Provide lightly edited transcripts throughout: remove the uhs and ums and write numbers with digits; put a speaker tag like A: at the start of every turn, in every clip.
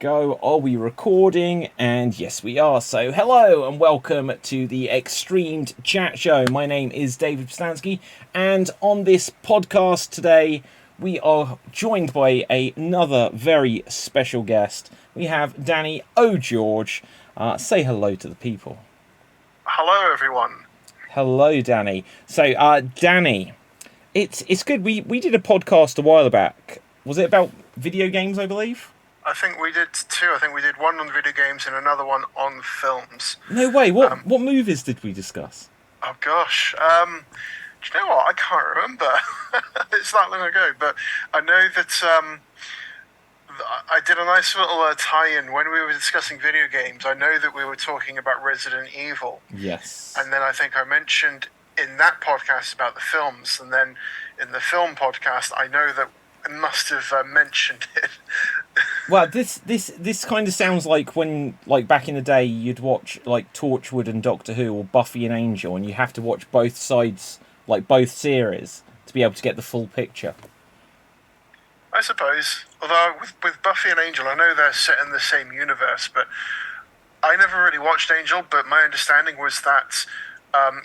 A: Go. Are we recording? And yes, we are. So hello and welcome to the Xstreamed Chat Show. My name is David Pustansky, and on this podcast today, we are joined by another very special guest. We have Danny O'George. Say hello to the people.
B: Hello, everyone.
A: Hello, Danny. So, Danny, it's good. We did a podcast a while back. Was it about video games, I believe?
B: I think we did two. I think we did one on video games and another one on films.
A: No way. What movies did we discuss?
B: Oh gosh. Do you know what? I can't remember. It's that long ago. But I know that I did a nice little tie-in when we were discussing video games. I know that we were talking about Resident Evil.
A: Yes.
B: And then I think I mentioned in that podcast about the films, and then in the film podcast, I know that I must have mentioned it.
A: Well, this kind of sounds like when, like back in the day, you'd watch like Torchwood and Doctor Who or Buffy and Angel, and you have to watch both sides, like both series, to be able to get the full picture.
B: I suppose. Although with Buffy and Angel, I know they're set in the same universe, but I never really watched Angel. But my understanding was that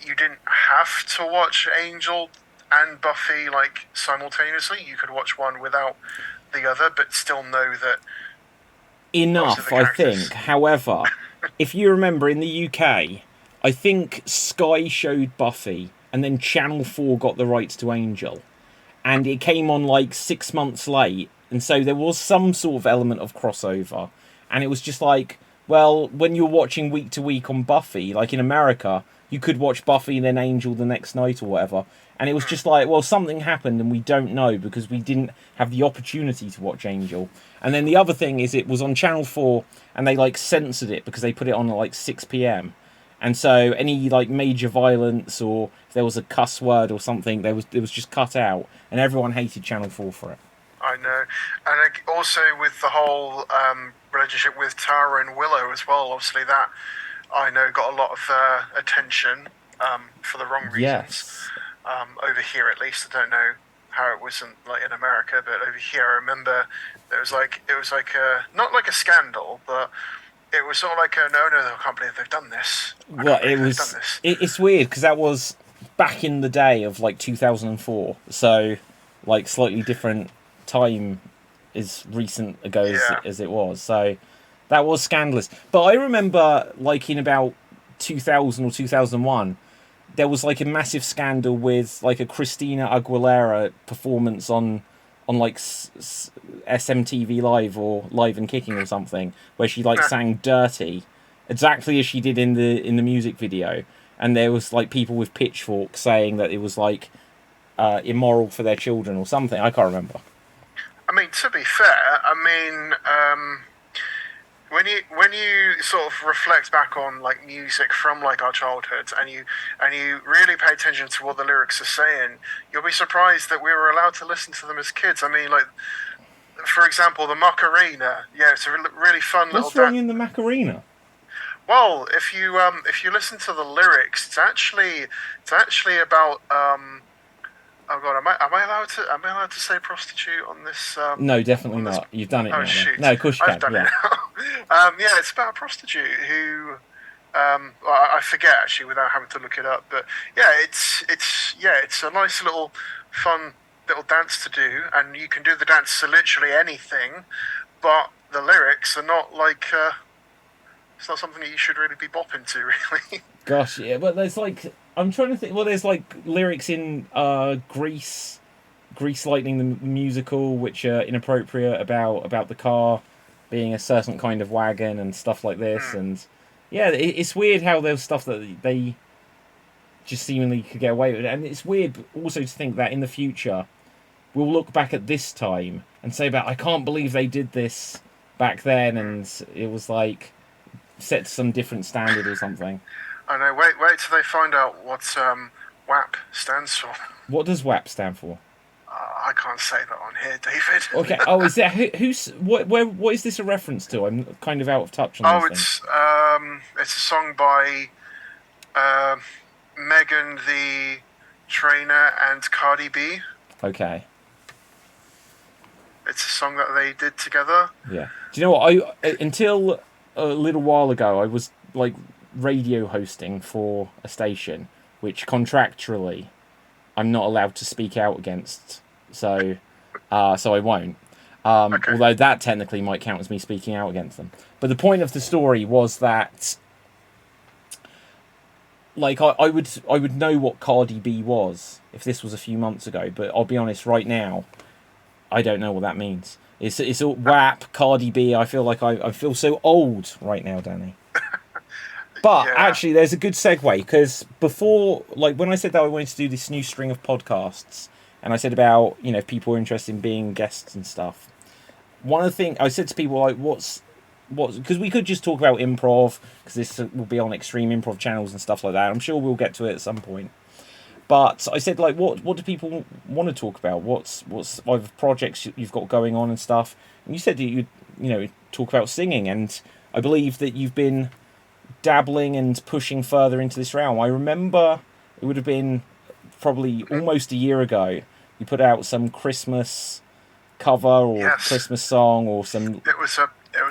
B: you didn't have to watch Angel and Buffy like simultaneously. You could watch one without the other, but still know that
A: enough, I think. However, if you remember in the UK, I think Sky showed Buffy, and then Channel 4 got the rights to Angel, and it came on like 6 months late, and so there was some sort of element of crossover, and it was just like, well, when you're watching week to week on Buffy, like in America, you could watch Buffy and then Angel the next night or whatever. And it was just like, well, something happened and we don't know because we didn't have the opportunity to watch Angel. And then the other thing is it was on Channel 4 and they like censored it because they put it on at like 6 p.m. And so any like major violence or if there was a cuss word or something, it was just cut out. And everyone hated Channel 4 for it.
B: I know. And also with the whole relationship with Tara and Willow as well, obviously that, I know, got a lot of attention for the wrong reasons.
A: Yes.
B: Over here, at least, I don't know how it was in America, but over here, I remember it was like not like a scandal, but it was sort of like no, I can't believe they've done this.
A: Well, it's weird because that was back in the day of like 2004, so like slightly different time as recent ago as it was. So that was scandalous. But I remember like in about 2000 or 2001. There was like a massive scandal with like a Christina Aguilera performance on like SMTV Live or Live and Kicking or something, where she like sang "Dirty," exactly as she did in the music video, and there was like people with pitchforks saying that it was like immoral for their children or something. I can't remember.
B: I mean, to be fair, when you sort of reflect back on like music from like our childhoods and you really pay attention to what the lyrics are saying, you'll be surprised that we were allowed to listen to them as kids. I mean, like for example, the Macarena. Yeah, it's a really fun little.
A: What's wrong in the Macarena?
B: Well, if you listen to the lyrics, it's actually about oh God, am I allowed to say prostitute on this?
A: No, definitely not. You've done it now.
B: Shoot.
A: No, of course you can.
B: I've done it now. Yeah, it's about a prostitute who, I forget actually without having to look it up. But yeah, it's a nice little fun little dance to do, and you can do the dance to literally anything. But the lyrics are not like it's not something that you should really be bopping to, really.
A: Gosh, yeah, but there's like. I'm trying to think. Well, there's like lyrics in Grease Lightning the musical, which are inappropriate about the car being a certain kind of wagon and stuff like this. And yeah, it's weird how there's stuff that they just seemingly could get away with. And it's weird also to think that in the future we'll look back at this time and say about I can't believe they did this back then, and it was like set to some different standard or something.
B: I know. Wait till they find out what WAP stands for.
A: What does WAP stand for?
B: I can't say that on here, David.
A: Okay. Oh, is that who's what? What is this a reference to? I'm kind of out of touch on this.
B: It's a song by Megan the Trainer and Cardi B.
A: Okay.
B: It's a song that they did together.
A: Yeah. Do you know what? Until a little while ago, I was like radio hosting for a station, which contractually I'm not allowed to speak out against. So I won't.
B: Okay.
A: Although that technically might count as me speaking out against them. But the point of the story was that, like, I would know what Cardi B was if this was a few months ago. But I'll be honest, right now, I don't know what that means. It's all WAP, Cardi B. I feel like I feel so old right now, Danny. But actually, there's a good segue, because before, like, when I said that I wanted to do this new string of podcasts, and I said about, you know, if people are interested in being guests and stuff, one of the things I said to people, like, what's because we could just talk about improv, because this will be on Extreme Improv channels and stuff like that. I'm sure we'll get to it at some point. But I said, like, what do people want to talk about? What's either projects you've got going on and stuff? And you said that you talk about singing, and I believe that you've been dabbling and pushing further into this realm. I remember it would have been probably almost a year ago. You put out some Christmas cover or Christmas song or some.
B: It was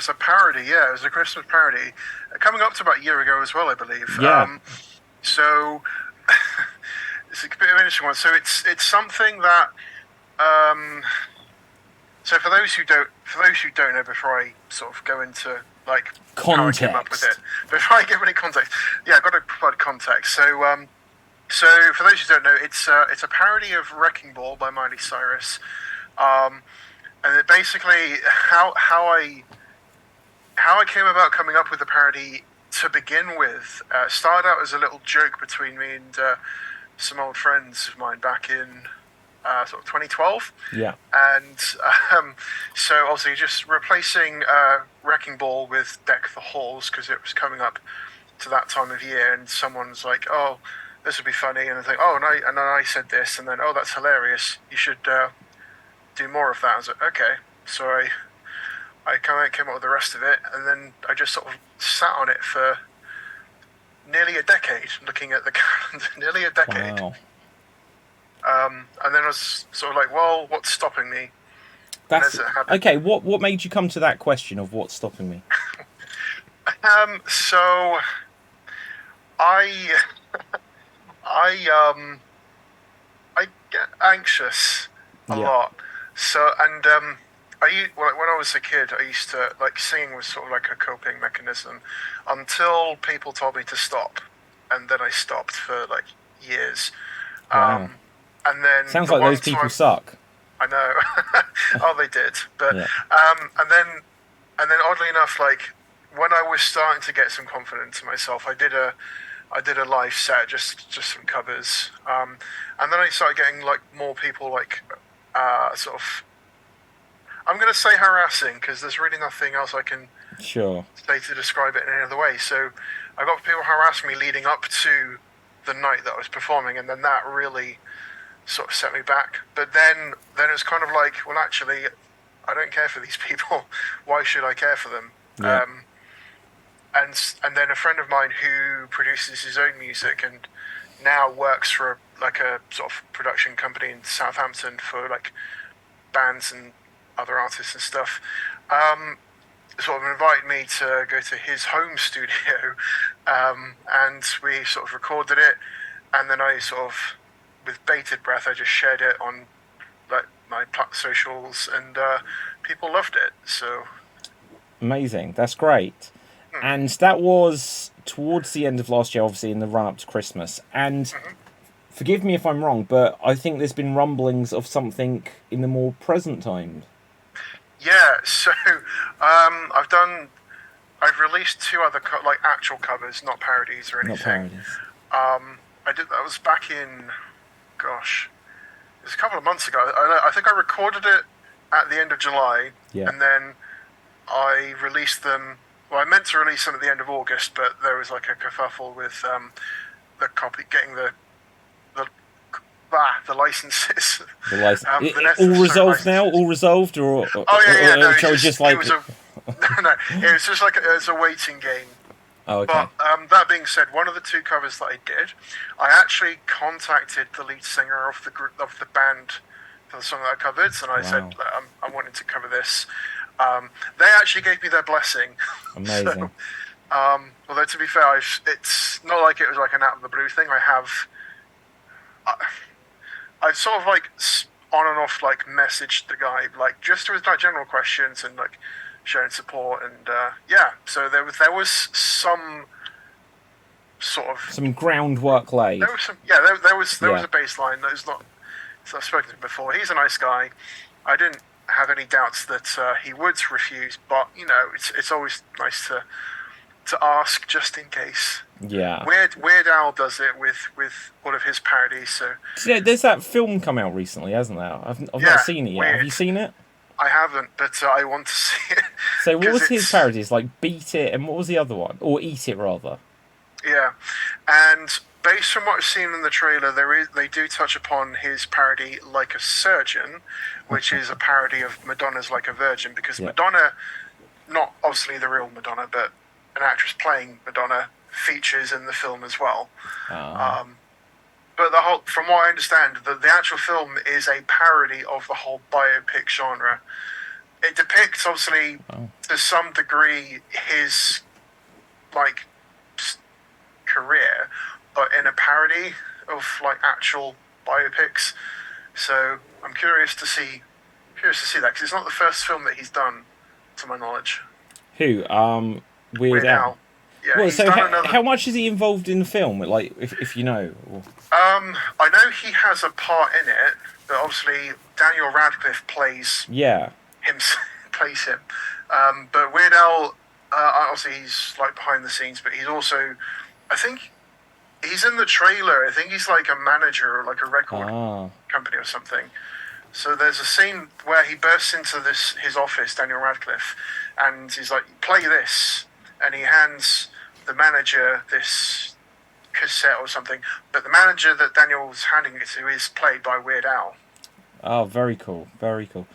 B: a parody. Yeah, it was a Christmas parody, coming up to about a year ago as well, I believe.
A: Yeah.
B: So it's a bit of an interesting one. So it's something that. So for those who don't know, before I sort of go into like
A: context.
B: How I came up with it, before I give any context, I've got to provide context. So so for those who don't know, it's a parody of Wrecking Ball by Miley Cyrus, and it basically how I came about coming up with the parody to begin with started out as a little joke between me and some old friends of mine back in sort of 2012.
A: Yeah.
B: And so obviously just replacing Wrecking Ball with Deck the Halls, because it was coming up to that time of year, and someone's like, oh, this would be funny, and I think, oh, and then I said this, and then, oh, that's hilarious, you should do more of that. I was like, okay. So I kind of came up with the rest of it, and then I just sort of sat on it for nearly a decade, looking at the calendar, nearly a decade.
A: Wow.
B: And then I was sort of like, well, what's stopping me?
A: That's okay. What made you come to that question of what's stopping me?
B: So I get anxious a lot. So and when I was a kid, I used to like singing was sort of like a coping mechanism until people told me to stop, and then I stopped for like years.
A: Wow.
B: And then
A: sounds like those people suck.
B: I know. Oh, they did. But and then oddly enough, like when I was starting to get some confidence in myself, I did a live set, just some covers. And then I started getting like more people like sort of, I'm going to say harassing, because there's really nothing else I can say to describe it in any other way. So I got people harassing me leading up to the night that I was performing, and then that really sort of set me back. But then it was kind of like, well, actually, I don't care for these people. Why should I care for them?
A: Yeah.
B: And then a friend of mine who produces his own music and now works for like a sort of production company in Southampton for like bands and other artists and stuff, sort of invited me to go to his home studio, and we sort of recorded it, and then I sort of, with bated breath, I just shared it on like my socials, and people loved it. So
A: amazing. That's great. And that was towards the end of last year, obviously in the run up to Christmas. And forgive me if I'm wrong, but I think there's been rumblings of something in the more present time. Yeah,
B: so I've released 2 other like actual covers, not parodies or anything.
A: Not parodies.
B: I did that was back in, gosh, it was a couple of months ago. I think I recorded it at the end of July, and then I released them. Well, I meant to release them at the end of August, but there was like a kerfuffle with the copy getting the licenses.
A: The license. All resolved now? All resolved, or
B: No,
A: it was just like
B: it was just like it was a waiting game.
A: Oh, okay.
B: But that being said, one of the 2 covers that I did, I actually contacted the lead singer of the band for the song that I covered, and I said, I'm wanting to cover this. They actually gave me their blessing.
A: Amazing.
B: So, although to be fair, it's not like it was like an out of the blue thing. I've sort of like on and off like messaged the guy like just with like general questions and like showing support and so there was some sort of
A: some groundwork laid.
B: There was a baseline. There's not. So I've spoken to him before. He's a nice guy. I didn't have any doubts that he would refuse, but it's always nice to ask just in case.
A: Yeah.
B: Weird Al does it with all of his parodies. So
A: yeah, there's that film come out recently, hasn't there? I've not seen it yet.
B: Weird.
A: Have you seen it?
B: I haven't, but I want to see it.
A: So what was his parodies? Like Beat It, and what was the other one? Or Eat It, rather.
B: Yeah, and based from what I've seen in the trailer, they do touch upon his parody Like a Surgeon, which is a parody of Madonna's Like a Virgin, because Madonna, not obviously the real Madonna, but an actress playing Madonna, features in the film as well. But from what I understand, the actual film is a parody of the whole biopic genre. It depicts, obviously, to some degree, his like career, but in a parody of like actual biopics. So I'm curious to see that, because it's not the first film that he's done, to my knowledge.
A: Who? Weird Al.
B: Yeah.
A: Well, so how much is he involved in the film? Like, if you know.
B: I know he has a part in it, but obviously Daniel Radcliffe plays him. But Weird Al, obviously he's like behind the scenes, but he's also, I think he's in the trailer. I think he's like a manager or like a record company or something. So there's a scene where he bursts into his office, Daniel Radcliffe, and he's like, play this. And he hands the manager this cassette or something. But the manager that Daniel's handing it to is played by Weird Al.
A: Oh, very cool. Very cool.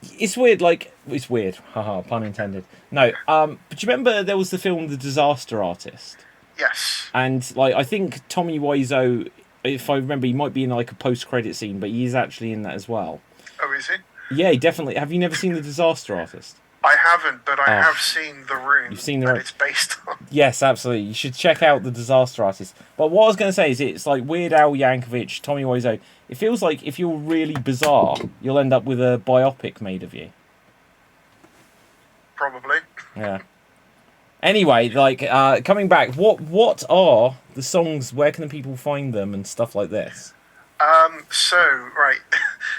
A: It's weird, it's weird. Haha, pun intended. No, but do you remember there was the film The Disaster Artist?
B: Yes.
A: And, I think Tommy Wiseau, if I remember, he might be in, a post-credit scene, but he is actually in that as well.
B: Oh, is he?
A: Yeah, definitely. Have you never seen The Disaster Artist?
B: I haven't, but I have seen The Room.
A: You've seen
B: that it's based on.
A: Yes, absolutely. You should check out The Disaster Artist. But what I was going to say is it's like Weird Al Yankovic, Tommy Wiseau. It feels like if you're really bizarre, you'll end up with a biopic made of you.
B: Probably.
A: Yeah. Anyway, coming back, what are the songs? Where can the people find them and stuff like this?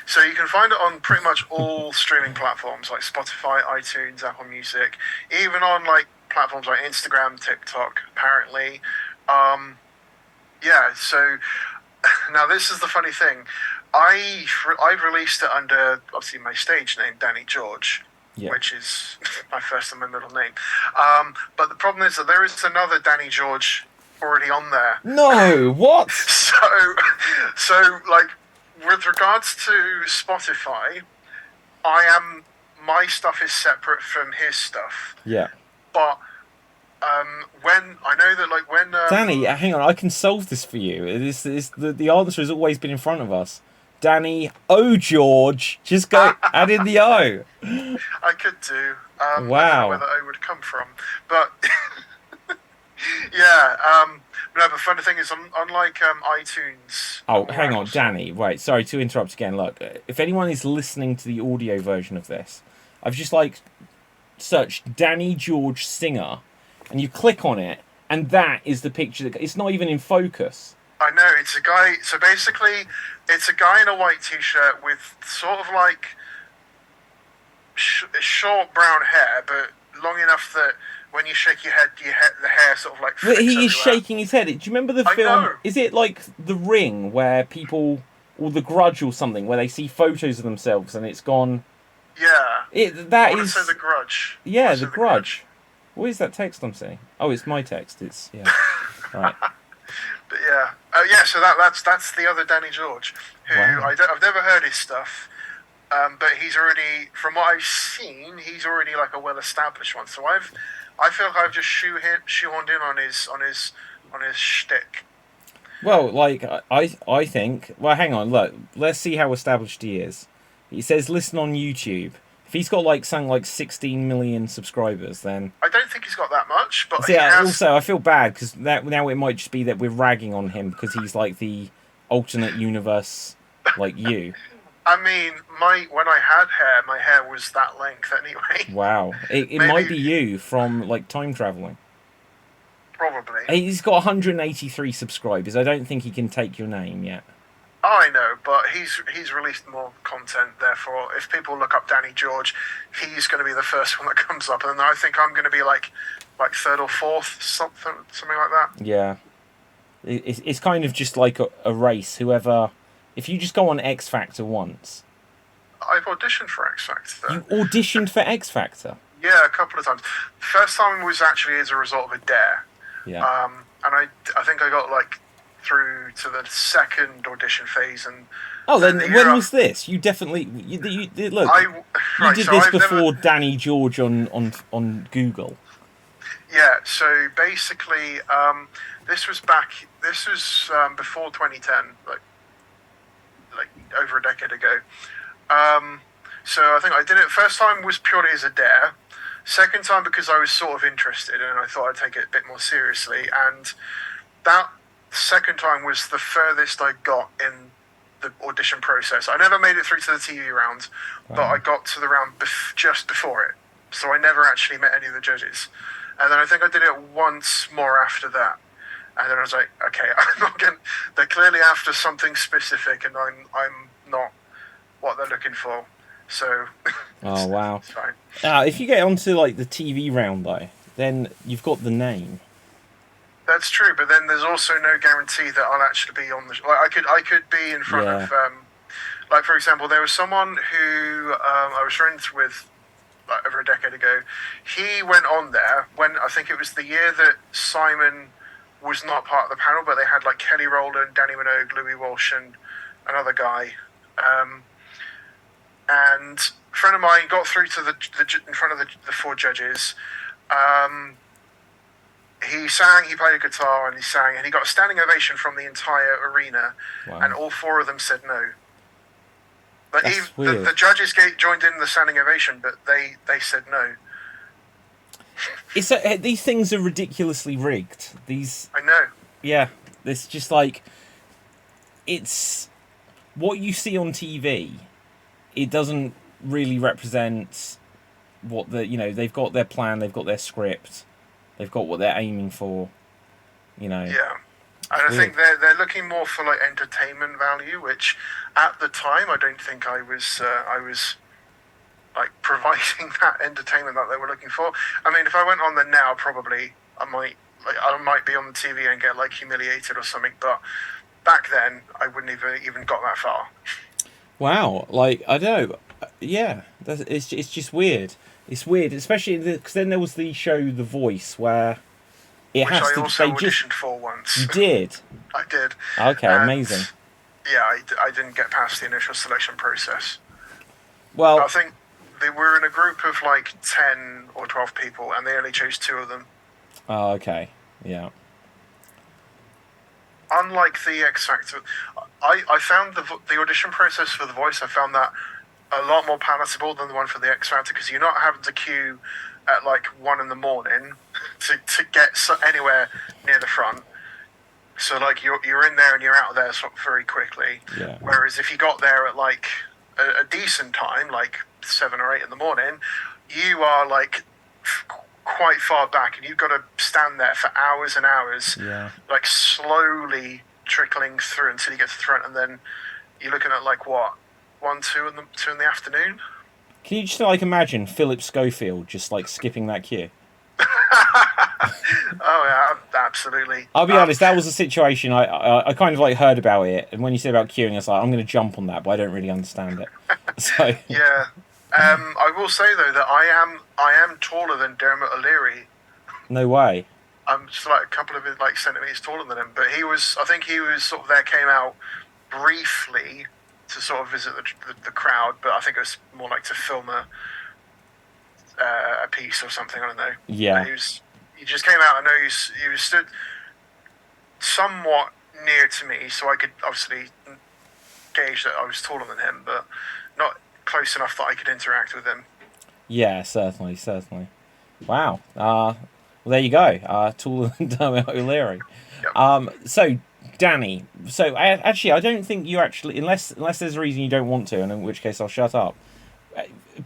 B: So you can find it on pretty much all streaming platforms like Spotify, iTunes, Apple Music, even on like platforms like Instagram, TikTok, apparently. So now this is the funny thing. I've released it under obviously my stage name, Danny George. Yeah. Which is my first and my middle name. But the problem is that there is another Danny George already on there.
A: No, what?
B: So like, with regards to Spotify, my stuff is separate from his stuff.
A: Yeah.
B: But when I know that like when
A: Danny, hang on, I can solve this for you. The answer has always been in front of us. Danny George, just go add in the O.
B: I could do.
A: Wow.
B: I don't know where the O would come from, but yeah. No, but funny thing is, unlike iTunes.
A: Oh, hang on, Danny. Wait, sorry to interrupt again. Look, if anyone is listening to the audio version of this, I've just searched Danny George Singer, and you click on it, and that is the picture. It's not even in focus.
B: I know, it's a guy. So basically, it's a guy in a white t-shirt with sort of like short brown hair, but long enough that when you shake your head, the hair sort of like.
A: But he is shaking his head. Do you remember the film?
B: Know.
A: Is it like The Ring, where people, or The Grudge or something, where they see photos of themselves and it's gone?
B: Yeah.
A: That
B: I
A: is.
B: say The Grudge.
A: Yeah, The Grudge. What is that text I'm seeing? Oh, it's my text. It's right.
B: But yeah, so that's the other Danny George, who I've never heard his stuff, but he's already, from what I've seen, he's already like a well-established one. So I feel like I've just shoehorned in on his shtick.
A: Well, I think. Well, hang on. Look, let's see how established he is. He says listen on YouTube. If he's got like something like 16 million subscribers, then
B: I don't think he's got that much, but
A: see,
B: he has.
A: also I feel bad because now it might just be that we're ragging on him because he's like the alternate universe, like you.
B: I mean, when I had hair, my hair was that length anyway.
A: Wow, it might be you from like time traveling.
B: Probably.
A: He's got 183 subscribers. I don't think he can take your name yet.
B: I know, but he's released more content. Therefore, if people look up Danny George, he's going to be the first one that comes up, and I think I'm going to be like third or fourth, something like that.
A: Yeah, it's kind of just like a race. Whoever, if you just go on X Factor once.
B: I've auditioned for X Factor.
A: You auditioned for X Factor?
B: Yeah, a couple of times. First time was actually as a result of a dare.
A: Yeah.
B: And I think I got like through to the second audition phase, and
A: then when was this? You definitely you look. You did this before Danny George on Google.
B: Yeah. So basically, this was before 2010, like over a decade ago. So I think I did it. First time was purely as a dare. Second time because I was sort of interested and I thought I'd take it a bit more seriously. And that second time was the furthest I got in the audition process. I never made it through to the TV round, but I got to the round just before it. So I never actually met any of the judges. And then I think I did it once more after that. And then I was like, okay, I'm not getting. They're clearly after something specific, and I'm not what they're looking for. So.
A: Oh wow!
B: It's fine.
A: If you get onto like the TV round though, then you've got the name.
B: That's true, but then there's also no guarantee that I'll actually be on the. I could be in front of. Like for example, there was someone who I was friends with. Like, over a decade ago, he went on there when I think it was the year that Simon was not part of the panel, but they had like Kelly Rowland, Danny Minogue, Louis Walsh, and another guy. And a friend of mine got through to in front of the four judges. He sang, he played a guitar, and he sang, and he got a standing ovation from the entire arena. Wow. And all four of them said no. But the judges joined in the standing ovation, but they said no.
A: These things are ridiculously rigged. I
B: know.
A: Yeah, it's just like it's what you see on TV. It doesn't really represent what they've got their plan, they've got their script, they've got what they're aiming for.
B: Yeah. And I think they're looking more for like entertainment value, which at the time I don't think I was like providing that entertainment that they were looking for. I mean, if I went on there now, probably I might be on the TV and get like humiliated or something. But back then, I wouldn't even got that far.
A: Wow, like I don't know, yeah, it's just weird. It's weird, especially because then there was the show The Voice where.
B: Which I also auditioned for once.
A: You did?
B: I did.
A: Okay, amazing.
B: Yeah, I didn't get past the initial selection process.
A: Well,
B: I think they were in a group of like 10 or 12 people, and they only chose 2 of them.
A: Oh, okay. Yeah.
B: Unlike the X Factor, I found the audition process for The Voice, I found that a lot more palatable than the one for the X Factor, because you're not having to queue at like 1 a.m. to get anywhere near the front. So like you're in there and you're out of there very quickly.
A: Yeah.
B: Whereas if you got there at like a decent time, like 7 or 8 a.m, you are like quite far back, and you've got to stand there for hours and hours.
A: Yeah.
B: Like slowly trickling through until you get to the front, and then you're looking at like what 1, 2 in the afternoon.
A: Can you just like imagine Philip Schofield just like skipping that queue?
B: Oh yeah, absolutely.
A: I'll be honest, that was a situation I kind of like heard about it, and when you said about queuing, I was like, I'm going to jump on that, but I don't really understand it. So
B: yeah, I will say though that I am taller than Dermot O'Leary.
A: No way.
B: I'm just like a couple of like centimeters taller than him, but I think he was sort of there, came out briefly to sort of visit the crowd, but I think it was more like to film a piece or something. I don't know.
A: Yeah.
B: He just came out. I know he was stood somewhat near to me, so I could obviously gauge that I was taller than him, but not close enough that I could interact with him.
A: Yeah, certainly. Wow. Well, there you go. Tool and Dermot O'Leary.
B: Yep.
A: So, Danny. So, actually, I don't think you actually, unless there's a reason you don't want to, and in which case I'll shut up.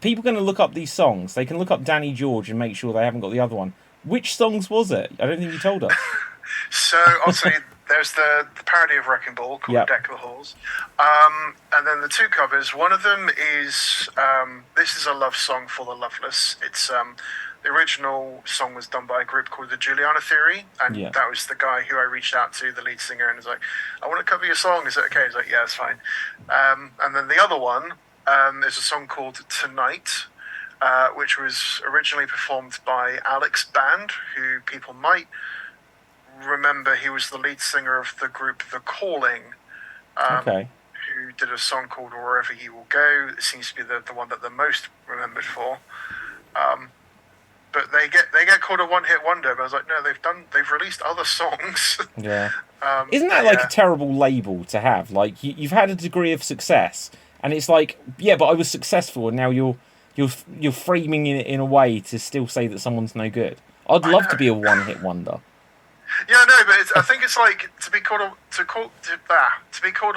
A: People are going to look up these songs. They can look up Danny George and make sure they haven't got the other one. Which songs was it? I don't think you told us.
B: So obviously there's the parody of Wrecking Ball called Deck the Halls, and then the two covers. One of them is This Is a Love Song for the Loveless. It's the original song was done by a group called the Juliana Theory, and that was the guy who I reached out to, the lead singer, and was like, I want to cover your song, is that okay? He's like, yeah, it's fine. And then the other one, there's a song called Tonight, which was originally performed by Alex Band, who people might remember. He was the lead singer of the group The Calling, who did a song called Wherever You Will Go. It seems to be the one that they're most remembered for. But they get called a one-hit wonder. But I was like, no, they've released other songs.
A: Yeah. Isn't that like a terrible label to have? Like you've had a degree of success, and it's like, yeah, but I was successful, and now you're framing it in a way to still say that someone's no good. I'd love to be a one-hit wonder.
B: Yeah, no, but I think it's like to be called a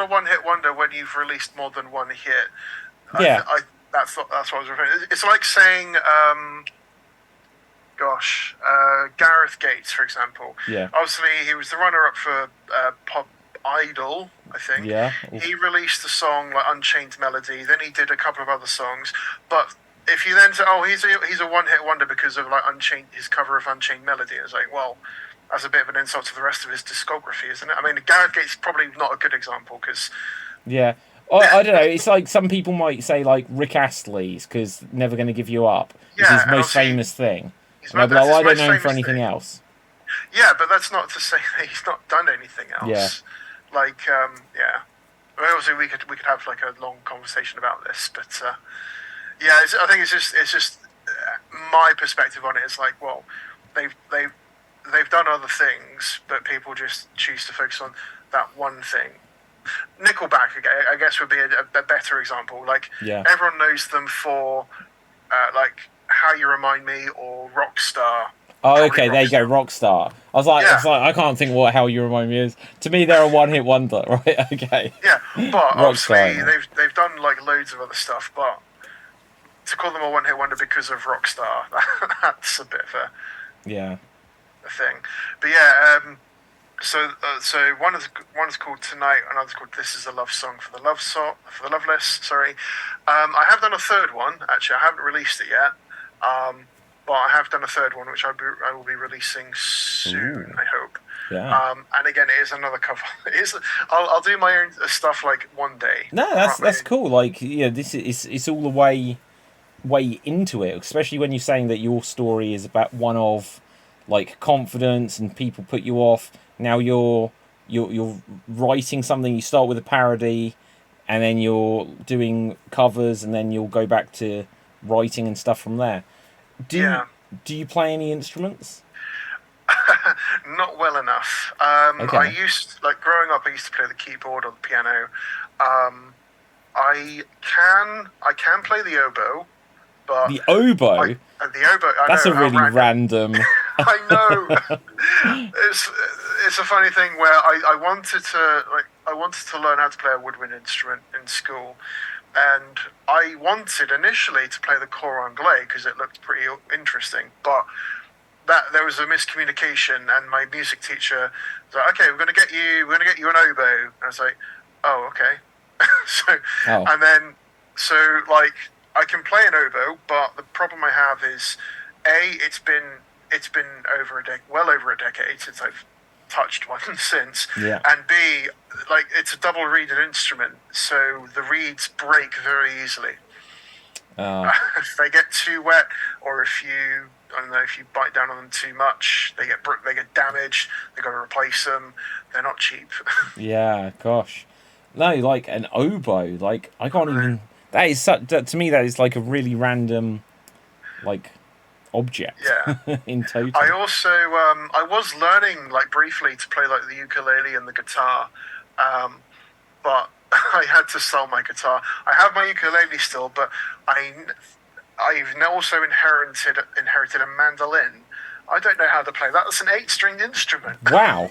B: one-hit wonder when you've released more than one hit.
A: Yeah,
B: that's what I was referring to. It's like saying, Gareth Gates, for example.
A: Yeah.
B: Obviously, he was the runner-up for Pop Idol, I think.
A: Yeah.
B: He released a song like Unchained Melody. Then he did a couple of other songs, but if you then say, "Oh, he's a one-hit wonder because of like his cover of Unchained Melody," it's like, well, that's a bit of an insult to the rest of his discography, isn't it? I mean, Gareth Gates is probably not a good example because.
A: Yeah, I don't know. It's like some people might say like Rick Astley's because Never Gonna Give You Up is his most famous thing. And I'd be like, well, I don't know him for anything else.
B: Yeah, but that's not to say that he's not done anything else.
A: Yeah.
B: Like, yeah. I mean, obviously, we could have like a long conversation about this, but yeah, I think it's just my perspective on it is like, well, they've done other things, but people just choose to focus on that one thing. Nickelback, I guess, would be a better example. Like, everyone knows them for like How You Remind Me or Rockstar.
A: Oh, okay, there you go, Rockstar. I was like, I can't think what How You Remind Me is. To me, they're a one-hit wonder, right? Okay.
B: Yeah, but obviously they've done like loads of other stuff, but to call them a one-hit wonder because of Rockstar, that's a bit of a thing. But yeah, so one is called Tonight, another's called This Is a Love Song for the Loveless. Sorry, I have done a third one. Actually, I haven't released it yet. But I have done a third one, which I will be releasing soon. I hope.
A: Yeah.
B: And again, it is another cover. I'll do my own stuff like one day.
A: No, that's cool. Like, yeah, it's all the way into it, especially when you're saying that your story is about one of like confidence and people put you off. Now you're writing something. You start with a parody, and then you're doing covers, and then you'll go back to writing and stuff from there. Do you play any instruments?
B: Not well enough.
A: Okay.
B: Growing up, I used to play the keyboard or the piano. I can play the oboe, but
A: the oboe.
B: The oboe.
A: That's a really random.
B: I know. It's a funny thing where I wanted to learn how to play a woodwind instrument in school. And I wanted initially to play the cor anglais because it looked pretty interesting, but there was a miscommunication, and my music teacher was like, "Okay, we're going to get you an oboe." And I was like, "Oh, okay." And then like I can play an oboe, but the problem I have is it's been well over a decade since I've touched one since, and B, like it's a double reeded instrument, so the reeds break very easily. If they get too wet, or if you bite down on them too much, they get damaged. They got to replace them. They're not cheap.
A: Yeah, gosh, no, like an oboe, like I can't even. That is to me that is like a really random, like, object.
B: Yeah.
A: In total.
B: I also I was learning like briefly to play like the ukulele and the guitar, but I had to sell my guitar. I have my ukulele still, but I've now also inherited a mandolin. I don't know how to play that. That's an 8-stringed instrument.
A: Wow.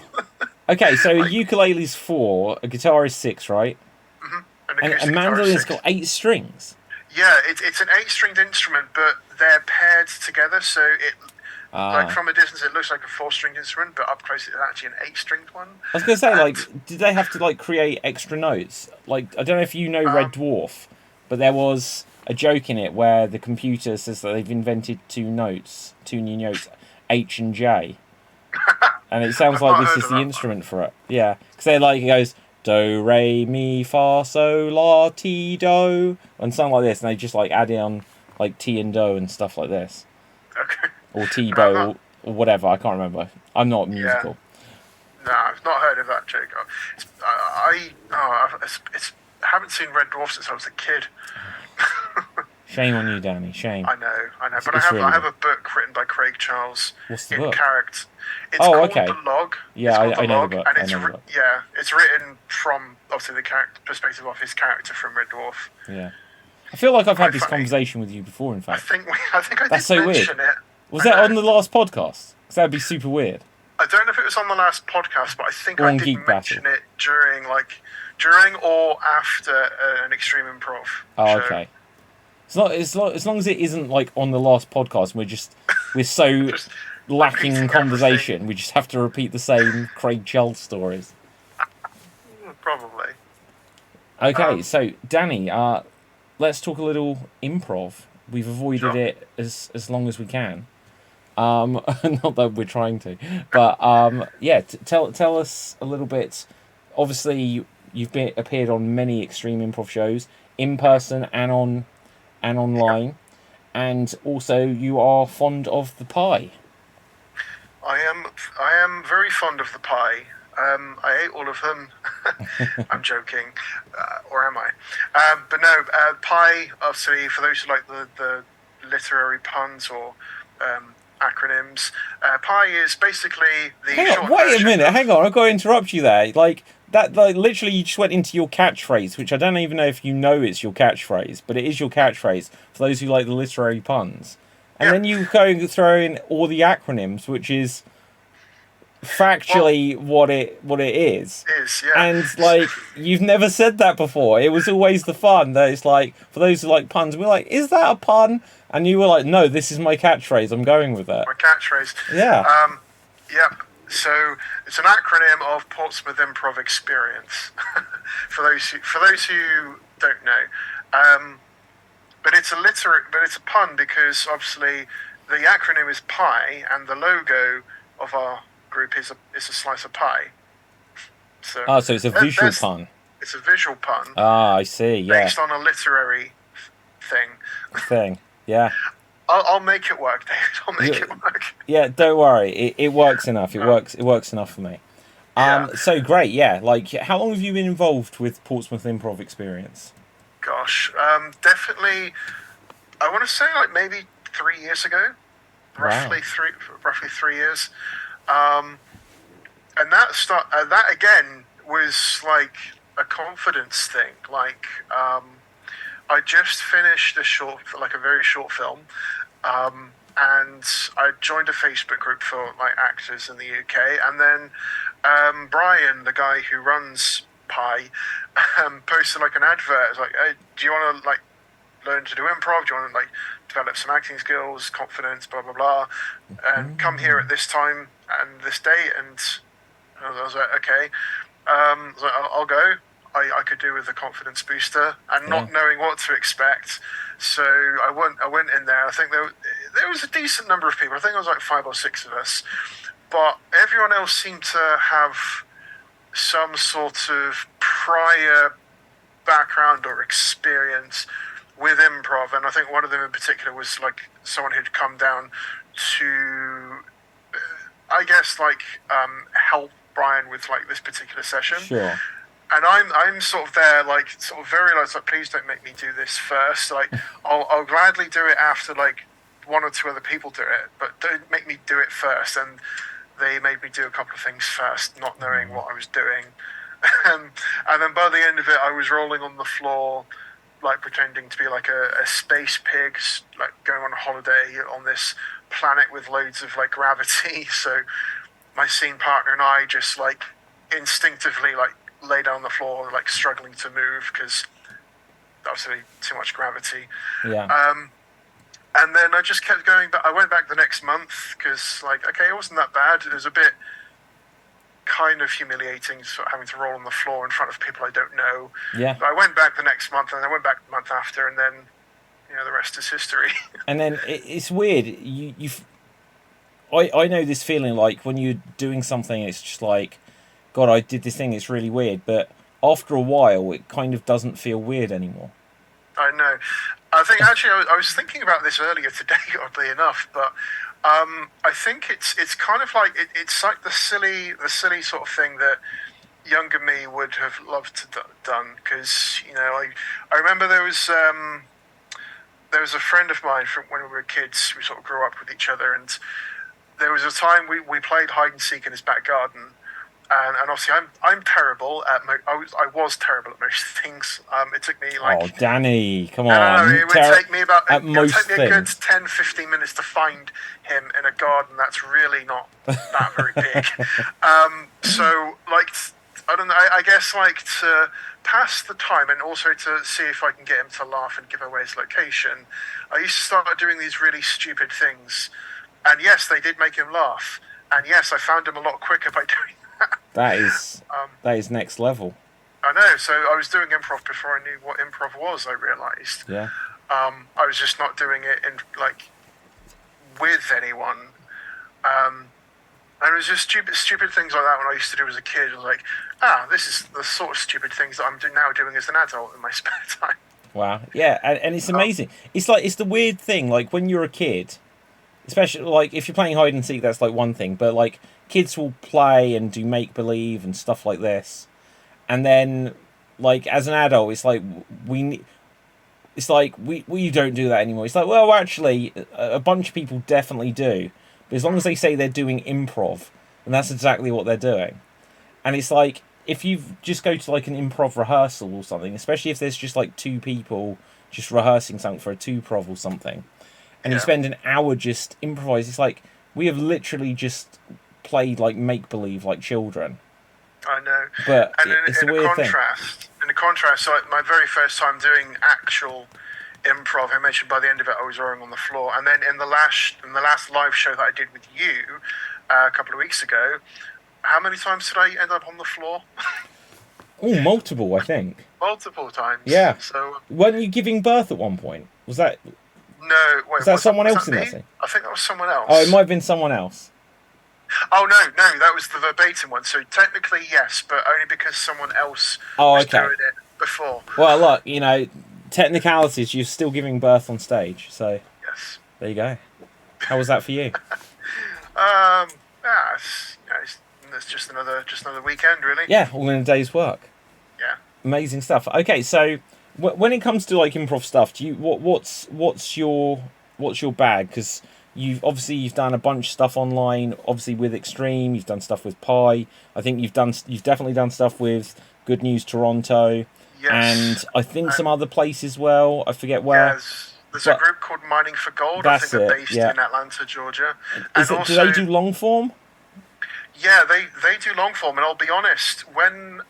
A: Okay, so
B: Like-
A: a ukulele's 4, a guitar is 6, right? And a mandolin's got 8 strings.
B: Yeah, it's an 8-stringed instrument, but they're paired together, so it like from a distance it looks like a 4-stringed instrument, but up close it's actually an 8-stringed one.
A: I was going to say, like, did they have to like create extra notes? Like, I don't know if you know Red Dwarf, but there was a joke in it where the computer says that they've invented 2 new notes, H and J, and it sounds like this is the instrument for it. Yeah, because they're like, it goes do re mi fa sol la ti do and something like this, and they just like add in like ti and do and stuff like this.
B: Okay.
A: Or T-bow, or whatever, I can't remember. I'm not musical.
B: Yeah. No, I've not heard of that joke. I haven't seen Red Dwarf since I was a kid.
A: Shame on you, Danny. Shame.
B: I know. But I have a book written by Craig Charles.
A: What's the book?
B: Character. It's called The Log.
A: Yeah, I know the book.
B: And it's written from obviously the perspective of his character from Red Dwarf.
A: Yeah. I feel like I've had this conversation with you before. In fact,
B: I think I did mention it.
A: Was that on the last podcast? Because that'd be super weird.
B: I don't know if it was on the last podcast, but I think I did mention it during or after an Extreme Improv show.
A: Okay. As long as it isn't like on the last podcast, we're so
B: Just
A: lacking in conversation,
B: everything.
A: we just have to repeat the same Craig Charles stories.
B: Probably.
A: Okay, so Danny, let's talk a little improv. We've avoided it as long as we can. Not that we're trying to, but tell us a little bit. Obviously, you've appeared on many Extreme Improv shows, in person and online, and also you are fond of the pie.
B: I am very fond of the pie. I ate all of them. I'm joking, or am I? But no, pie. Obviously, for those who like the literary puns or acronyms, pie is basically the.
A: Wait a minute, hang on. I've got to interrupt you there. Like that, literally, you just went into your catchphrase, which I don't even know if you know it's your catchphrase, but it is your catchphrase for those who like the literary puns. And then you go and throw in all the acronyms, which is factually what it is. And like you've never said that before. It was always the fun that it's like for those who like puns, we're like, is that a pun? And you were like, no, this is my catchphrase. I'm going with that.
B: My catchphrase.
A: Yeah.
B: Yep. So it's an acronym of Portsmouth Improv Experience. for those who don't know. But it's a pun because obviously the acronym is pie and the logo of our group is a slice of pie. So
A: it's a visual pun.
B: It's a visual pun.
A: I see. Yeah.
B: Based on a literary thing.
A: Yeah.
B: I'll make it work, David. I'll make it work.
A: Yeah, don't worry. It works enough. It works enough for me. So great. Yeah. Like, how long have you been involved with Portsmouth Improv Experience?
B: Gosh, definitely. I want to say like maybe 3 years ago, roughly 3 years, and that again was like a confidence thing. Like I just finished a very short film, and I joined a Facebook group for like actors in the UK, and then Brian, the guy who runs Pie, posted like an advert. It's like, hey, do you want to like learn to do improv? Do you want to like develop some acting skills, confidence, blah blah blah, and come here at this time and this date? And I was like, okay. I was like, I'll go. I could do with a confidence booster and not knowing what to expect. So I went in there. I think there was a decent number of people. I think it was like 5 or 6 of us, but everyone else seemed to have some sort of prior background or experience with improv, and I think one of them in particular was like someone who'd come down to, I guess, like help Brian with like this particular session.
A: Sure.
B: And I'm sort of there, like sort of very like, please don't make me do this first. Like I'll gladly do it after like 1 or 2 other people do it, but don't make me do it first. And they made me do a couple of things first, not knowing what I was doing. And then by the end of it, I was rolling on the floor, like pretending to be like a space pig, like going on a holiday on this planet with loads of like gravity. So my scene partner and I just like instinctively like lay down on the floor, like struggling to move because obviously too much gravity.
A: Yeah.
B: And then I just kept going back. I went back the next month because, like, okay, it wasn't that bad. It was a bit kind of humiliating sort of having to roll on the floor in front of people I don't know.
A: Yeah.
B: But I went back the next month, and I went back the month after, and then, the rest is history.
A: And then it's weird. I know this feeling like when you're doing something, it's just like, God, I did this thing. It's really weird. But after a while, it kind of doesn't feel weird anymore.
B: I know. I think actually I was thinking about this earlier today, oddly enough, but I think it's kind of like it's like the silly sort of thing that younger me would have loved to done because I remember there was a friend of mine from when we were kids. We sort of grew up with each other, and there was a time we played hide and seek in his back garden. And obviously, I'm terrible at. I was terrible at most things. It took me like.
A: Oh, Danny, come
B: No,
A: on!
B: it would take me about.
A: At
B: It would
A: most
B: take me a good
A: things.
B: 10, 15 minutes to find him in a garden that's really not that very big. So, like, I don't know. I guess like to pass the time and also to see if I can get him to laugh and give away his location. I used to start doing these really stupid things, and yes, they did make him laugh. And yes, I found him a lot quicker by doing.
A: That is next level.
B: I know. So I was doing improv before I knew what improv was. I realised.
A: Yeah.
B: I was just not doing it in like with anyone. And it was just stupid things like that when I used to do as a kid. I was like, this is the sort of stupid things that I'm now doing as an adult in my spare time.
A: Wow. Yeah, and it's amazing. It's the weird thing. Like when you're a kid, especially like if you're playing hide and seek, that's like one thing. But like kids will play and do make believe and stuff like this, and then like as an adult, it's like we don't do that anymore. It's like, well, actually, a bunch of people definitely do, but as long as they say they're doing improv, and that's exactly what they're doing. And it's like if you just go to like an improv rehearsal or something, especially if there's just like two people just rehearsing something for a two-prov or something, and you spend an hour just improvise. It's like we have literally just played like make believe like children.
B: I know.
A: But
B: and
A: it's a weird thing.
B: In a contrast, so my very first time doing actual improv, I mentioned by the end of it I was rolling on the floor, and then in the last live show that I did with you a couple of weeks ago, how many times did I end up on the floor?
A: Oh, multiple, I think.
B: Multiple times.
A: Yeah.
B: So
A: weren't you giving birth at one point? Was that?
B: No. Wait,
A: was that someone else in that scene?
B: I think that was someone else.
A: Oh, it might have been someone else.
B: Oh no, that was the verbatim one. So technically yes, but only because someone else was doing it before.
A: Well, look, technicalities. You're still giving birth on stage, so
B: yes.
A: There you go. How was that for you?
B: It's just another weekend, really.
A: Yeah, all in a day's work.
B: Yeah.
A: Amazing stuff. Okay, so when it comes to like improv stuff, do you what's your bag? Because you've done a bunch of stuff online. Obviously with Extreme, you've done stuff with Pi. I think you've definitely done stuff with Good News Toronto.
B: Yes.
A: And I think some other places as well. I forget where.
B: Yes. There's a group called Mining for Gold. I think they're based in Atlanta, Georgia.
A: Do they do long form?
B: Yeah, they do long form, and I'll be honest, when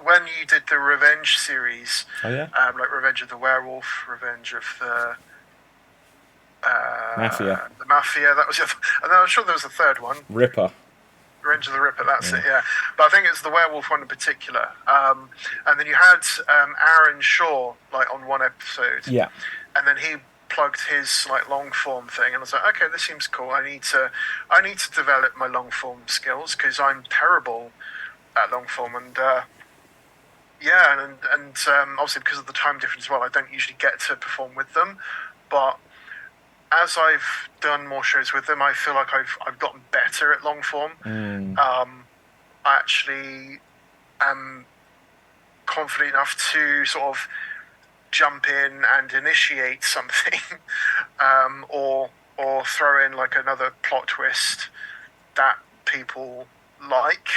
B: you did the Revenge series, like Revenge of the Werewolf, Revenge of the
A: Mafia.
B: The Mafia, that was the other, and I'm sure there was a third one.
A: Ripper.
B: Revenge of the Ripper, that's it, yeah. But I think it's the werewolf one in particular. And then you had Aaron Shaw, like, on one episode.
A: Yeah.
B: And then he plugged his, like, long form thing, and I was like, okay, this seems cool. I need to develop my long form skills, because I'm terrible at long form. And, and obviously because of the time difference as well, I don't usually get to perform with them. But as I've done more shows with them, I feel like I've gotten better at long form. I actually am confident enough to sort of jump in and initiate something, or throw in like another plot twist that people like,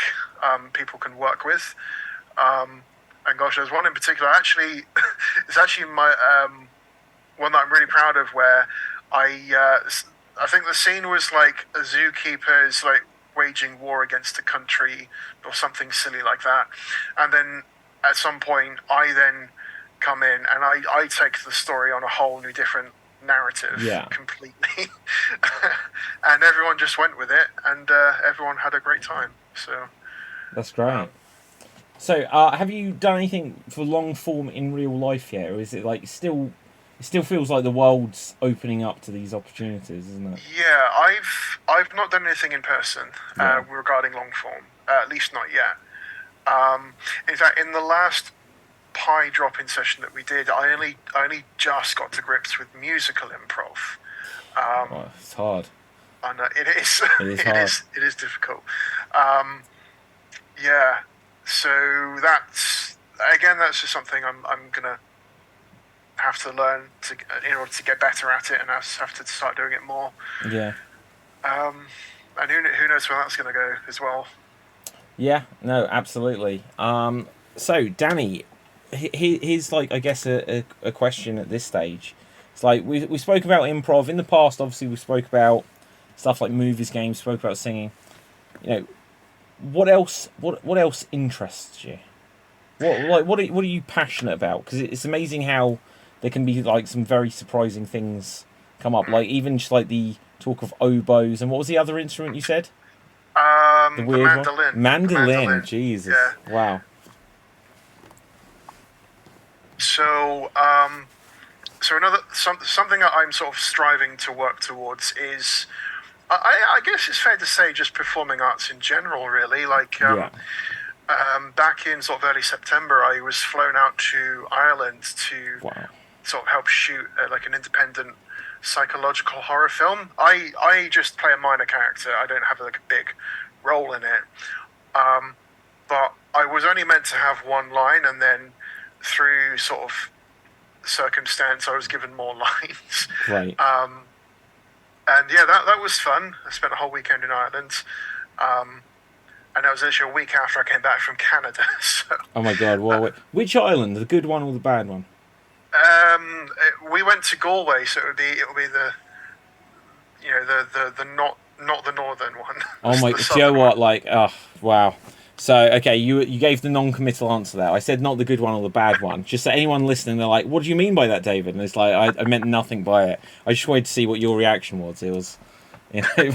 B: people can work with. And gosh, there's one in particular. Actually, it's actually my one that I'm really proud of. Where I think the scene was like a zookeeper is like waging war against a country or something silly like that, and then at some point I then come in and I take the story on a whole new different narrative completely, and everyone just went with it, and everyone had a great time. So
A: that's great. So, have you done anything for long form in real life yet, or is it like still? It still feels like the world's opening up to these opportunities, isn't it?
B: Yeah, I've not done anything in person regarding long form, at least not yet. In fact, in the last pie drop-in session that we did, I only just got to grips with musical improv.
A: It's hard.
B: I know it is.
A: It is hard.
B: It is difficult. Yeah. So that's just something I'm gonna have to learn in order to get better at it, and I have to start doing it more.
A: Yeah.
B: And who knows where that's gonna go as well.
A: Yeah. No. Absolutely. So Danny, here's like I guess a question at this stage. It's like we spoke about improv in the past. Obviously, we spoke about stuff like movies, games. Spoke about singing. You know, what else? What else interests you? What are you passionate about? Because it's amazing how there can be like some very surprising things come up. Like even just like the talk of oboes and what was the other instrument you said?
B: The mandolin.
A: Mandolin. Jesus. Yeah. Wow.
B: So, something that I'm sort of striving to work towards is, I guess it's fair to say, just performing arts in general, really. Like, back in sort of early September, I was flown out to Ireland to sort of help shoot like an independent psychological horror film. I just play a minor character. I don't have like a big role in it. But I was only meant to have one line, and then through sort of circumstance, I was given more lines.
A: Right.
B: And yeah, that was fun. I spent a whole weekend in Ireland. And that was literally a week after I came back from Canada. So,
A: oh my God! Well, which island? The good one or the bad one?
B: We went to Galway, so it will be the, the not the northern one.
A: Oh my! Do you know what? Like, oh wow. So okay, you gave the non-committal answer there. I said not the good one or the bad one. Just so anyone listening, they're like, "What do you mean by that, David?" And it's like I meant nothing by it. I just wanted to see what your reaction was. It was.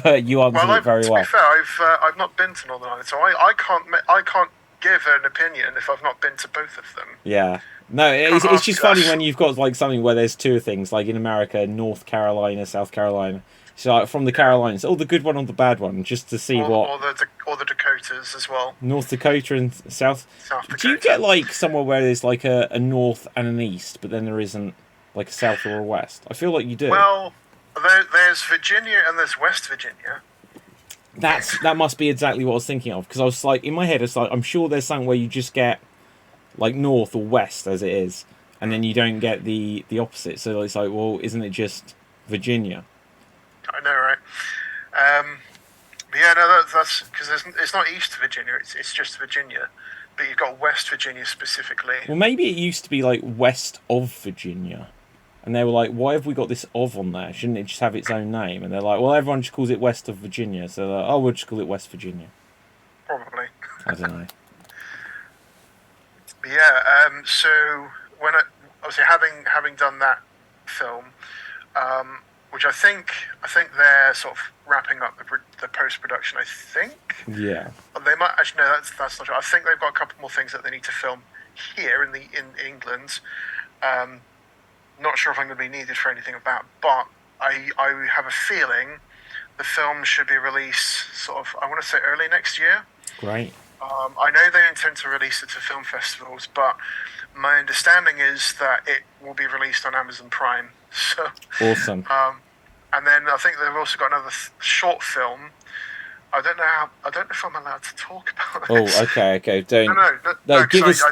A: But you answered it very well.
B: To be fair, I've not been to Northern Ireland, so I can't give an opinion if I've not been to both of them.
A: Yeah, no, it's just funny when you've got like something where there's two things, like in America, North Carolina, South Carolina. So like, from the Carolinas, the good one or the bad one, just to see
B: or the Dakotas as well.
A: North Dakota and South
B: Dakota.
A: Do you get like somewhere where there's like a north and an east, but then there isn't like a south or a west? I feel like you do.
B: Well. There's Virginia and there's West Virginia.
A: That must be exactly what I was thinking of, because I was like, in my head, it's like, I'm sure there's something where you just get like north or west as it is, and then you don't get the opposite. So it's like, well, isn't it just Virginia?
B: I know, right? But yeah, no, that's because it's not East Virginia, it's just Virginia. But you've got West Virginia specifically.
A: Well, maybe it used to be like west of Virginia. And they were like, why have we got this "of" on there? Shouldn't it just have its own name? And they're like, well, everyone just calls it West of Virginia. So they're like, oh, we'll just call it West Virginia.
B: Probably.
A: I don't know.
B: But yeah, so when obviously having done that film, which I think they're sort of wrapping up the post-production, I think.
A: Yeah.
B: They might actually, no, that's not true. I think they've got a couple more things that they need to film here in England. Not sure if I'm going to be needed for anything of that, but I have a feeling the film should be released sort of, I want to say early next year.
A: Great.
B: I know they intend to release it to film festivals, but my understanding is that it will be released on Amazon Prime. So
A: awesome.
B: And then I think they've also got another short film. I don't know if I'm allowed to talk about this.
A: Oh, okay. Don't.
B: No,
A: give us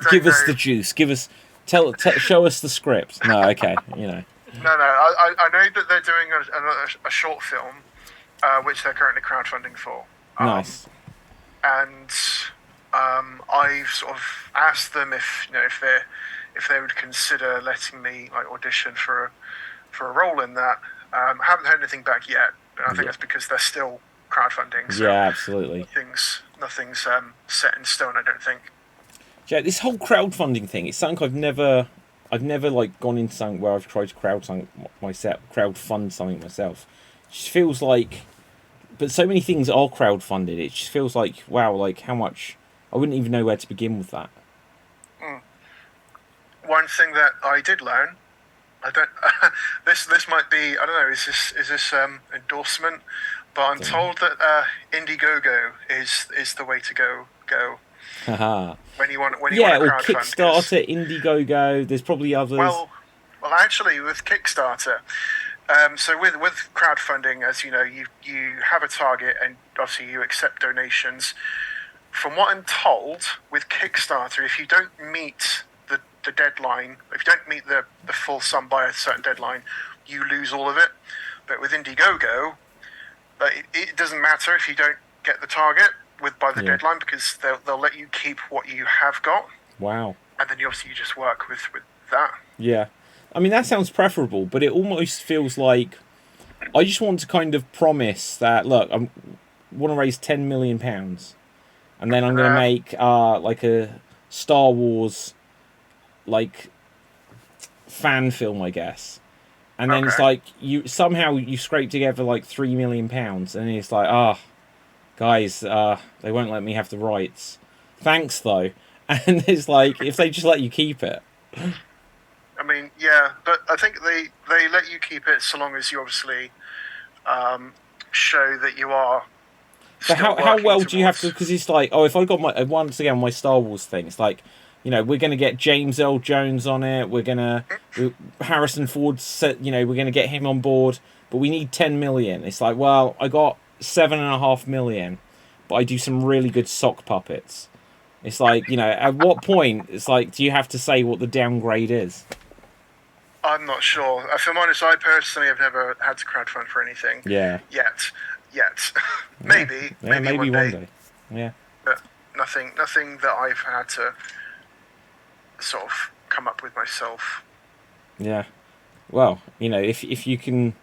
A: the juice. Give us. Show us the script. No, okay, you know.
B: No, I know that they're doing a short film, which they're currently crowdfunding for.
A: Nice.
B: and I've sort of asked them if they would consider letting me like audition for a role in that. I haven't heard anything back yet, and I think that's because they're still crowdfunding. So
A: yeah, absolutely.
B: Nothing's set in stone, I don't think.
A: Yeah, this whole crowdfunding thing, it's something I've never like gone into something where I've tried to crowdfund something myself. It just feels like, but so many things are crowdfunded. It just feels like, wow, like how much, I wouldn't even know where to begin with that.
B: One thing that I did learn, I don't. This might be, I don't know. Is this endorsement? But I'm told that Indiegogo is the way to go.
A: Haha.
B: When you want
A: or
B: crowdfund.
A: Kickstarter, Indiegogo. There's probably others.
B: Well, actually, with Kickstarter, so with crowdfunding, as you know, you have a target, and obviously you accept donations. From what I'm told, with Kickstarter, if you don't meet the deadline, if you don't meet the full sum by a certain deadline, you lose all of it. But with Indiegogo, it doesn't matter if you don't get the target by the deadline, because they'll let you keep what you have got.
A: Wow.
B: And then you just work with that.
A: Yeah. I mean, that sounds preferable, but it almost feels like I just want to kind of promise that, look, I want to raise £10 million, and then I'm going to make like a Star Wars like fan film, I guess. And then it's like you scrape together like £3 million, and it's like, guys, they won't let me have the rights. Thanks though. And it's like, if they just let you keep it.
B: I mean, yeah, but I think they let you keep it so long as you obviously show that you are.
A: But how well do you have to? Because it's like, if I got my Star Wars thing, it's like, we're going to get James Earl Jones on it. Harrison Ford said, we're going to get him on board, but we need 10 million. It's like, well, I got 7.5 million, but I do some really good sock puppets. It's like, at what point, it's like, do you have to say what the downgrade is?
B: I'm not sure. If I'm honest, I personally have never had to crowdfund for anything.
A: Yeah.
B: Yet. Maybe one day.
A: Yeah.
B: But nothing that I've had to sort of come up with myself.
A: Yeah. Well, if you can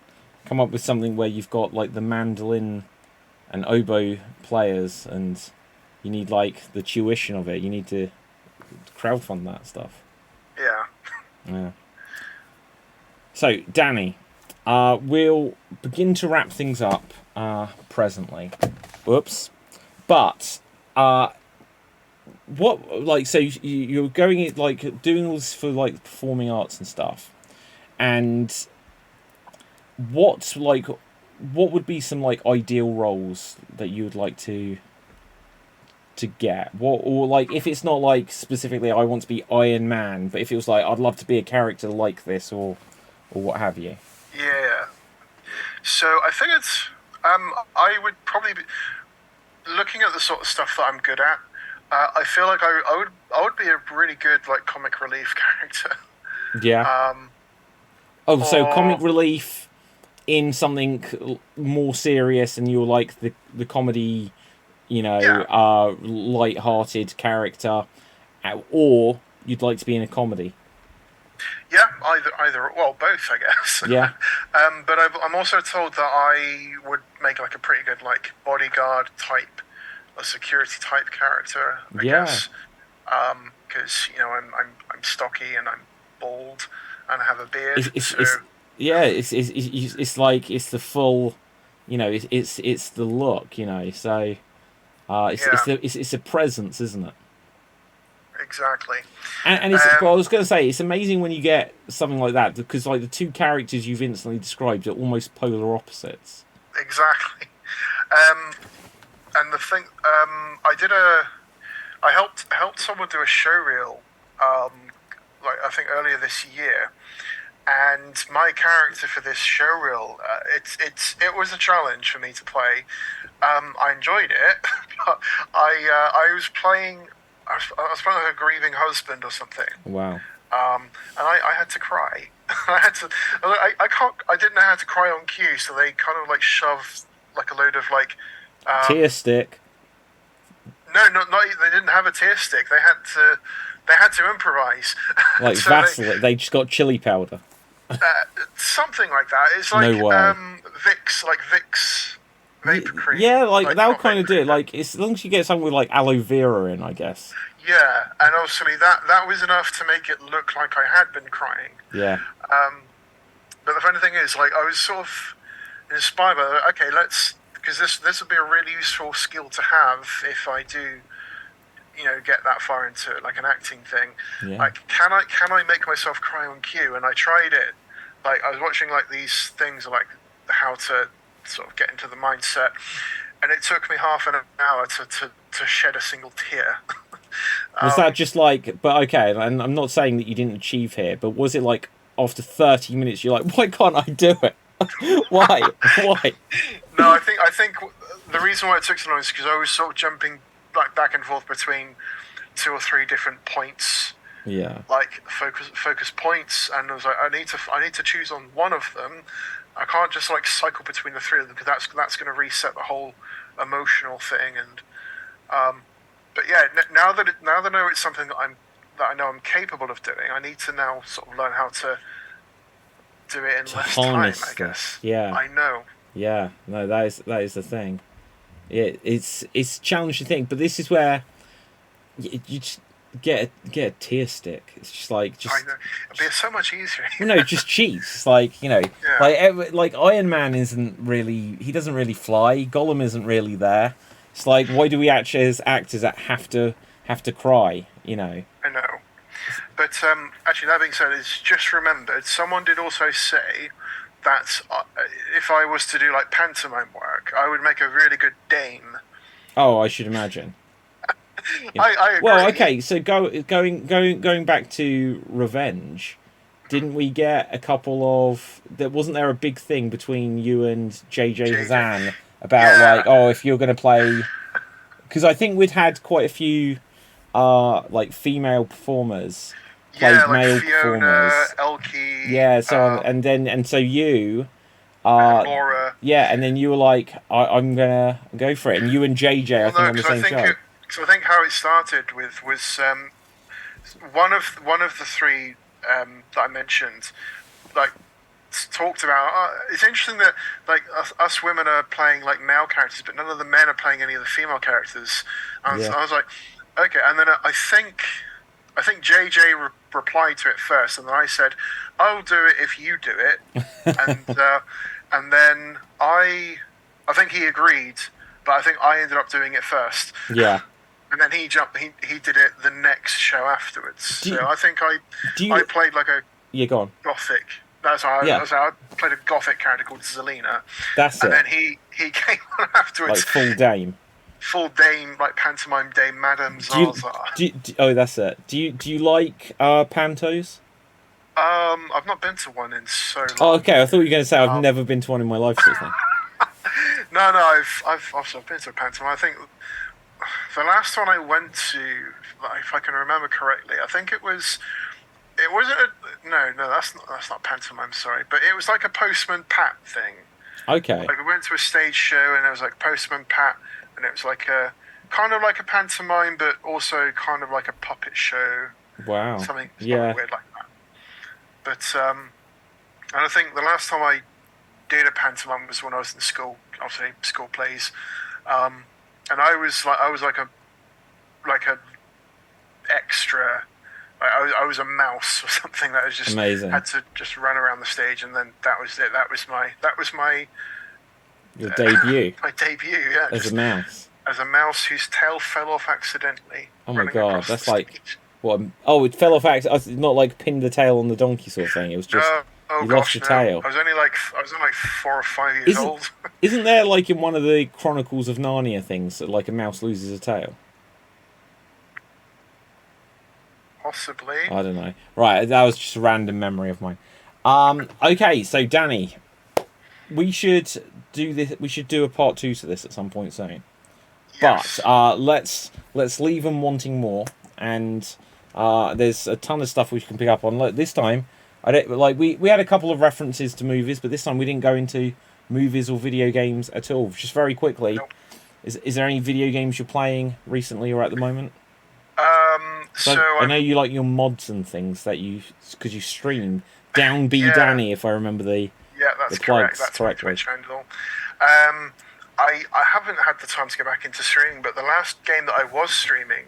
A: come up with something where you've got like the mandolin and oboe players, and you need like the tuition of it, you need to crowdfund that stuff.
B: Yeah.
A: Yeah. So, Danny, we'll begin to wrap things up presently. Whoops. But what, like, so you're going, like, doing all this for, like, performing arts and stuff, and what would be some, like, ideal roles that you would like to get? Or like, if it's not, like, specifically I want to be Iron Man, but if it was, like, I'd love to be a character like this, or what have you?
B: Yeah. So I think it's, I would probably be, looking at the sort of stuff that I'm good at, I feel like I would be a really good like comic relief character.
A: Yeah. So comic relief in something more serious, and you're like the comedy, light-hearted character, or you'd like to be in a comedy.
B: Yeah, either, well, both, I guess.
A: Yeah.
B: But I'm also told that I would make like a pretty good like bodyguard type, a security type character. I guess. Because I'm stocky and I'm bald and I have a beard.
A: It's like it's the full, it's the look, So, it's a presence, isn't it?
B: Exactly.
A: And it's, I was going to say, it's amazing when you get something like that, because like the two characters you've instantly described are almost polar opposites.
B: Exactly. And the thing, I helped someone do a showreel, like I think earlier this year, and my character for this showreel, it was a challenge for me to play. I enjoyed it, but I was playing. I was playing like a grieving husband or something.
A: Wow.
B: And I had to cry. I didn't know how to cry on cue, so they kind of like shoved like a load of like
A: tear stick.
B: No, not. They didn't have a tear stick. They had to improvise.
A: Like
B: so
A: Vaseline, they just got chili powder.
B: Something like that. It's like
A: No way.
B: Vicks vapor cream.
A: Yeah, like that'll
B: not
A: kind of
B: vapor
A: do it.
B: cream,
A: Like as long as you get something with like aloe vera in, I guess.
B: Yeah, and obviously that was enough to make it look like I had been crying.
A: Yeah.
B: But the funny thing is, like, I was sort of inspired by that. Okay, because this would be a really useful skill to have if I do, get that far into it, like an acting thing.
A: Yeah.
B: Like, can I make myself cry on cue? And I tried it. Like, I was watching like these things, like how to sort of get into the mindset, and it took me half an hour to shed a single tear.
A: Was that just like? But okay, and I'm not saying that you didn't achieve here, but was it like after 30 minutes you're like, why can't I do it? Why?
B: No, I think the reason why it took so long is because I was sort of jumping back and forth between 2 or 3 different points.
A: Yeah.
B: Like focus points, and I was like, I need to choose on one of them. I can't just like cycle between the 3 of them because that's going to reset the whole emotional thing. And but yeah, now that I know it's something that I know I'm capable of doing, I need to now sort of learn how to do it in less time, I guess.
A: Yeah.
B: I know.
A: Yeah. No, that is the thing. Yeah, it's a challenging thing, but this is where you just get a tear stick. It's just like
B: I know. It'd be so much easier.
A: Well, no, just cheats. It's like like Iron Man isn't really. He doesn't really fly. Gollum isn't really there. It's like, why do we actually as actors that have to cry?
B: I know. But actually, that being said, it's just remembered. Someone did also say that if I was to do like pantomime work, I would make a really good dame.
A: Oh, I should imagine.
B: Yeah. I agree.
A: Well, okay. So going back to Revenge, didn't we get a couple of? Wasn't there a big thing between you and JJ Zan about if you're going to play? Because I think we'd had quite a few like female performers played male
B: Fiona,
A: performers.
B: Elkie.
A: Yeah. So so you.
B: Laura.
A: Yeah, and then you were like, I'm gonna go for it, and you and JJ, I think on the same show.
B: So I think how it started was one of the 3 that I mentioned, like talked about. It's interesting that like us women are playing like male characters, but none of the men are playing any of the female characters. And I was like, okay. And then I think JJ replied to it first, and then I said, I'll do it if you do it. And then I think he agreed, but I think I ended up doing it first.
A: Yeah.
B: And then he did it the next show afterwards. I think I played like a
A: go on.
B: gothic. That's how I played a gothic character called Zelina.
A: That's
B: and then he came on afterwards.
A: Like full dame,
B: like pantomime dame, Madame Zaza.
A: That's it. Do you like pantos?
B: I've not been to one in so long.
A: Oh, okay. I thought you were going to say I've never been to one in my life. Sort of thing.
B: No, I've also been to a pantomime. I think the last one I went to, if I can remember correctly, I think it wasn't that's not pantomime, sorry, but it was like a Postman Pat thing.
A: Okay.
B: Like we went to a stage show and there was like Postman Pat, and it was like a kind of like a pantomime, but also kind of like a puppet show.
A: Wow.
B: Something weird like that. But and I think the last time I did a pantomime was when I was in school, obviously school plays. And I was like a extra. I was a mouse or something that was just
A: amazing.
B: Had to just run around the stage, and then that was it. That was my
A: your debut.
B: My debut, yeah.
A: As a mouse.
B: As a mouse whose tail fell off accidentally.
A: Oh my god, that's like what? Oh, it fell off accidentally. Not like pinned the tail on the donkey sort of thing. It was just you lost your tail.
B: I was only like 4 or 5 years old.
A: Isn't there like in one of the Chronicles of Narnia things that like a mouse loses a tail?
B: Possibly.
A: I don't know. Right, that was just a random memory of mine. Okay, so Danny, we should do this. We should do a part 2 to this at some point soon. Yes. But let's leave them wanting more. And there's a ton of stuff we can pick up on. Like, this time, we had a couple of references to movies, but this time we didn't go into movies or video games at all. Just very quickly, Is there any video games you're playing recently or at the moment?
B: So
A: I know you like your mods and things that because you stream Down B
B: yeah,
A: Danny, if I remember the
B: that's
A: plugs
B: correct. That's
A: correctly.
B: my Twitch handle. I haven't had the time to go back into streaming, but the last game that I was streaming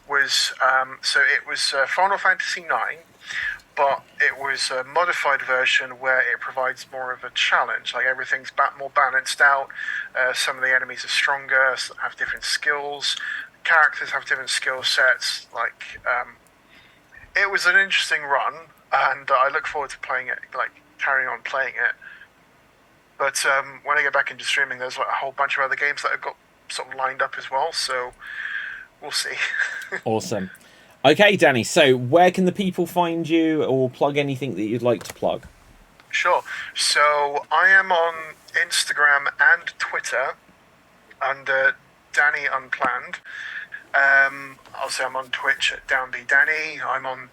B: was it was Final Fantasy IX, but it was a modified version where it provides more of a challenge. Like everything's more balanced out. Some of the enemies are stronger, have different skills. Characters have different skill sets. It was an interesting run, and I look forward to playing it, carrying on playing it. But when I get back into streaming, there's a whole bunch of other games that I've got sort of lined up as well. So we'll see.
A: Awesome. Okay, Danny. So where can the people find you, or plug anything that you'd like to plug?
B: Sure. So I am on Instagram and Twitter under Danny Unplanned. Also, I'm on Twitch at DownBDanny. I'm on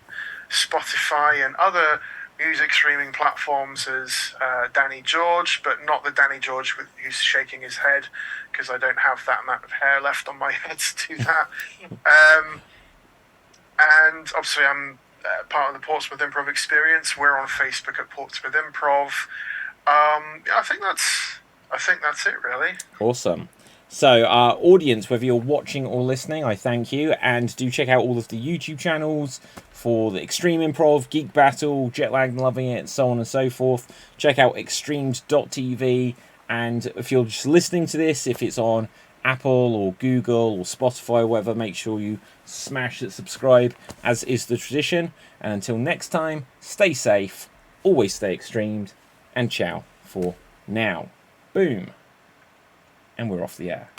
B: Spotify and other music streaming platforms as Danny George, but not the Danny George who's shaking his head, because I don't have that amount of hair left on my head to do that. And obviously, I'm part of the Portsmouth Improv Experience. We're on Facebook at Portsmouth Improv. I think that's it, really.
A: Awesome. So, audience, whether you're watching or listening, I thank you, and do check out all of the YouTube channels for the Extreme Improv, Geek Battle, Jetlag and Loving It, so on and so forth. Check out Xstreamed.tv, and if you're just listening to this, if it's on Apple or Google or Spotify or whatever, make sure you smash that subscribe, as is the tradition. And until next time, stay safe, always stay extremed, and ciao for now. Boom. And we're off the air.